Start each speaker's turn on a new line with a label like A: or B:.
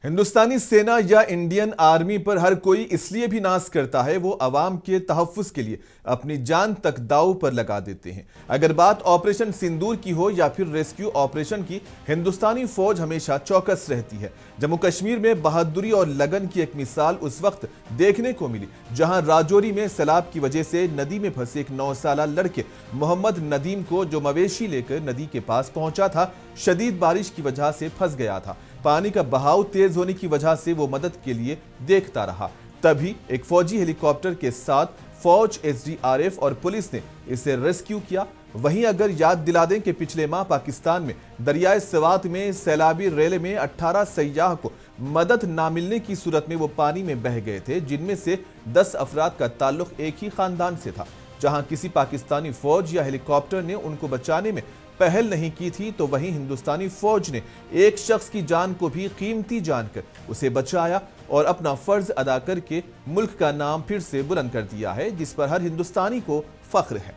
A: ہندوستانی سینا یا Indian army پر ہر کوئی اس لیے بھی ناز کرتا ہے وہ عوام کے تحفظ کے لیے اپنی جان تک داؤ پر لگا دیتے ہیں۔ اگر بات آپریشن سندور کی ہو یا پھر ریسکیو آپریشن کی، ہندوستانی فوج ہمیشہ چوکس رہتی ہے۔ جموں کشمیر میں بہادری اور لگن کی ایک مثال اس وقت دیکھنے کو ملی جہاں راجوری میں سیلاب کی وجہ سے ندی میں پھنسے ایک 9 سالہ لڑکے محمد ندیم کو جو مویشی لے کر ندی کے پاس پہنچا تھا، شدید بارش کی وجہ سے پھنس گیا تھا۔ پانی کا بہاؤ تیز ہونے کی وجہ سے وہ مدد کے لیے دیکھتا رہا۔ تبھی ایک فوجی ہیلی کاپٹر کے ساتھ فوج، SDRF اور پولیس نے اسے ریسکیو کیا۔ وہیں اگر یاد دلا دیں کہ پچھلے ماہ پاکستان میں دریائے سوات میں سیلابی ریلے میں 18 سیاح کو مدد نہ ملنے کی صورت میں وہ پانی میں بہہ گئے تھے، جن میں سے 10 افراد کا تعلق ایک ہی خاندان سے تھا۔ جہاں کسی پاکستانی فوج یا ہیلی کاپٹر نے ان کو بچانے میں پہل نہیں کی تھی، تو وہیں ہندوستانی فوج نے ایک شخص کی جان کو بھی قیمتی جان کر اسے بچایا اور اپنا فرض ادا کر کے ملک کا نام پھر سے بلند کر دیا ہے، جس پر ہر ہندوستانی کو فخر ہے۔